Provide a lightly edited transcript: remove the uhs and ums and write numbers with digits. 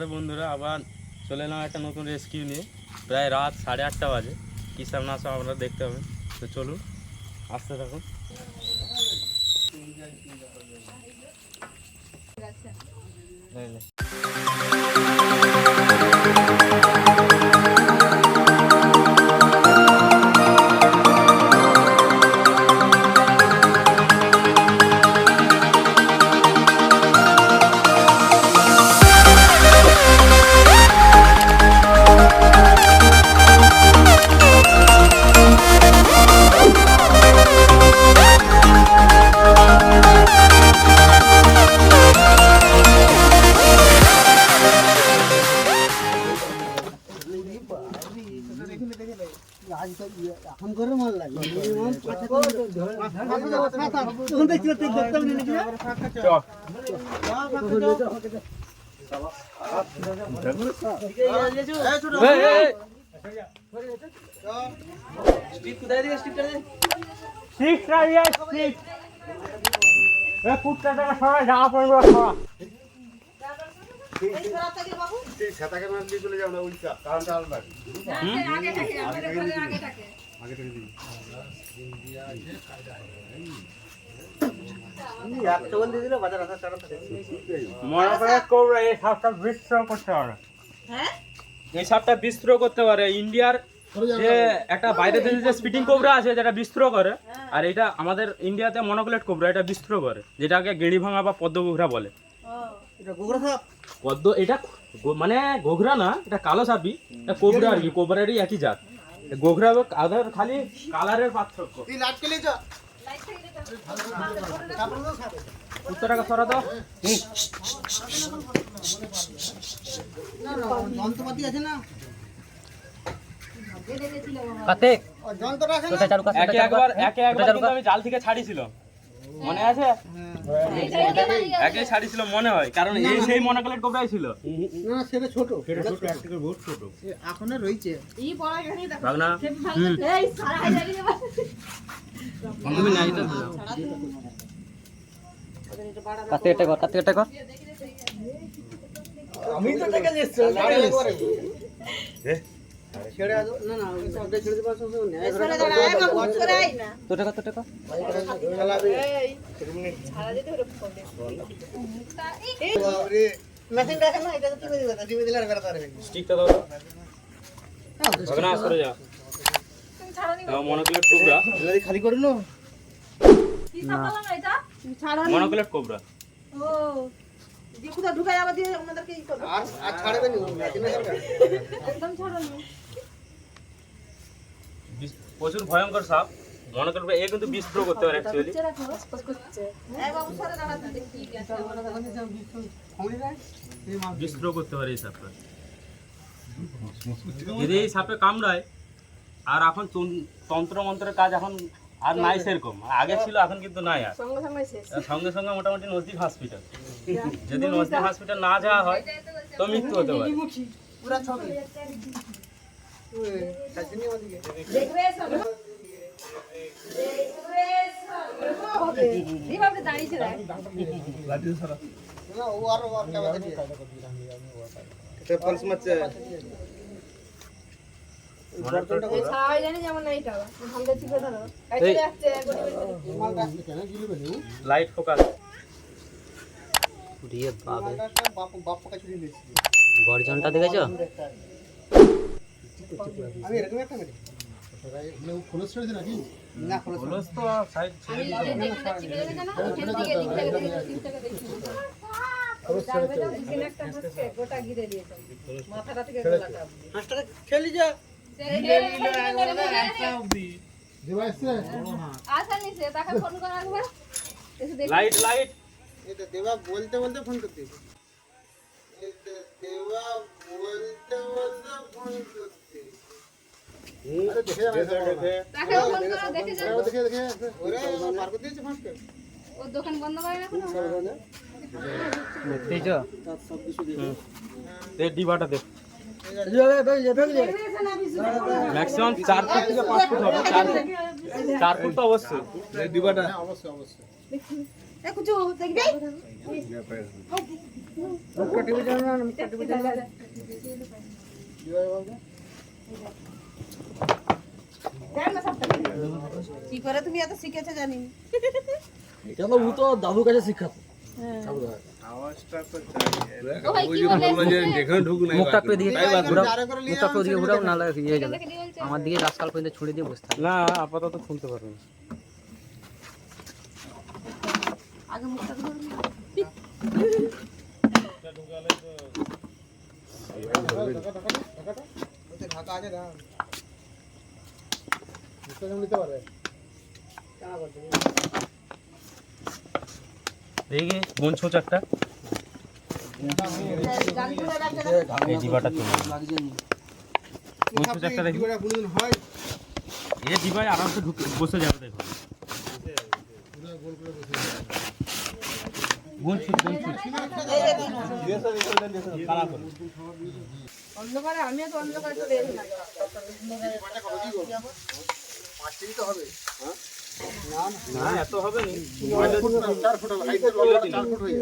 রাধে বন্ধুরা, আবার চলে এলাম একটা নতুন রেস্কিউ নিয়ে। প্রায় রাত 8:30 বাজে। কী সব না সব আপনারা দেখতে পাবেন। তো চলুন, আসতে থাকুন। এখন করে মাল লাগে সেটাকে মাছ দিয়ে চলে যাও না, উল্টা কারণটা আলাদা। এই সাপটা বিস্ত্র করতে পারে। ইন্ডিয়ার যে একটা বাইরে দেশে যে স্পিটিং কোবরা আছে যেটা বিস্ত্র করে, আর এটা আমাদের ইন্ডিয়াতে মনোক্লেট কোবরা, এটা বিস্ত্র করে, যেটাকে গেড়ি ভাঙা বা পদ্ম গোঘরা বলে। পদ্ম এটা মানে গোঘরা না, এটা কালো সাপই, এটা কোবরা আর কি, কোবরারই একই জাত। গোঘরা আদার খালি কালারের পার্থক্য। উত্তরটাকে সরা দাও। যন্ত্রপাতি আছে না, একে একবার কিন্তু আমি জাল থেকে ছাড়িছিলাম, মনে আছে? একে ছাড়িছিল মনে হয়, কারণ এই সেই মনোক্লেট কোবরাই ছিল। না সেটা ছোট, বহুত ছোট এখনো রয়েছে। ভাগনা তুমি নাই তো কাতে কর। আমি তো দেখে যাচ্ছি ছেড়ে দাও। না না ওই সাইডে ছেড়ে দিবা, সব নেয় এসরে দাঁড়া একা বুঝ করে আই না তো টাকা চালাবে। এই ছাড়া দিতে হলো ফোন এই বাবরে মেশিন দেখেন না, এটা তো টিপে দিবা, টিপে দিলে আর বেরোতে পারবে না। স্টিকটা দাও। ভাগনা সরে যা। তুমি ছাড়ো নি মনোক্লেট কোবরা, যদি খালি করে নো কি সাপালা না এটা তুমি ছাড়ো নি। মনোক্লেট কোবরা। ও দিয়ে কোথা ঢুকাই আবার দিয়ে আমাদেরকে কি করবে? আর ছাড়বে না মেশিন দরকার। একদম ছাড়ো নি। প্রচুর ভয়ঙ্কর সাপ মনোক্লেট কোবরা। এ কিন্তু বিস্ত্র করতে পারে অ্যাকচুয়ালি। চেরা করছে এই বাবু সরে দাঁড়া, দেখি কি আছে। বিস্ত্র করতে পারে এই সাপটা। যদি এই সাপে কামড়ায়, আর এখন তন্ত্র মন্ত্রের কাজ এখন আর নাই সেরকম, আগে ছিল এখন কিন্তু নাই। আর সঙ্গে সঙ্গে শেষ। সঙ্গে সঙ্গে মোটামুটি নজদিক হসপিটাল। যদি নজদিক হসপিটাল না যাওয়া হয় তো মৃত্যু হতে পারে। পুরা ছবি ওই কাজিনি ওদিকে দেখবে সব দেখবে সব হবে এই ভাবে দাঁড়িয়েছে দেখ। না ও আর কেমন আছে এটা পালস মারছে। এই ছাই জানি যেমন না এটা ভাঙতে চিপে ধরো কাইতে যাচ্ছে গড়ি লাইট ফোকাস দিয়ে বাবে বাপ কাছে দিয়েছি। গর্জনটা দেখেছো? আমি এরকম একটা মেরে মানে ও খোলস ছেড়েছে নাকি? না খোলস বলস তো সাইড ছেড়ে দিতে হবে। চিপে দেবে না ওখান থেকে দিক থেকে দেখি যাবে তো দিন একটা হাসছে গোটা গিরে দিয়েছে মাথাটা থেকে গলাটা হাঁসটা খেলি যা দেবাইছে আচ্ছা নিচে তাকে ফোন করা একবার এসে দেখি লাইট লাইট এটা দেবা বলতে বলতে ফোন করতে এটা দেবা বলতে বলতে ফোন করতে। আরে দেখে যা তাকে ফোন করা দেখে যা দেখে ওরে মার করে দিয়েছে ফাঁসকে। ও দোকান বন্ধ করে রাখো না দেখেছো? তার সব কিছু দিয়ে দে ডিবাটা দে। ম্যাক্সিমাম 4 ফুট থেকে 5 ফুট হবে। 4 ফুট তো অবশ্যই দিবাটা অবশ্যই অবশ্যই দেখি এ কিছু দেখবি কি করে তুমি এত শিখেছো জানি এটা তো ভূত দাদুর কাছে শিক্ষা ও ভাই কি বলে যেখানে ঢুক নাই মুখটা একটু এদিকে ঘুরাও, আরে করে নিয়ে মুখটা একটু ওদিকে ঘুরাও, নাহলে ইয়ে হয়ে যাবে। দেখে দিয়ে বলছে আমার দিকে রাস্তাল পর্যন্ত ছুঁড়ে দিয়ে বসতে হবে। না আপাতত শুনতে পারবেন না। আগে মুখটা ধরুন ঢাকা আছে না নিতে পারবে দেখি বোন ছোট একটা গান করে রাখতে এই ডিবাটা চলে বোন ছোট একটা দেখি কোনদিন হয় এই ডিবায় আরামসে ঢুকে বসে যাবে দেখো বোন ছোট অন্ধকারে আমিও তো অন্ধকারে চলে এলাম না এত হবে না 4 ফুট হাইটের 4 ফুট হয়ে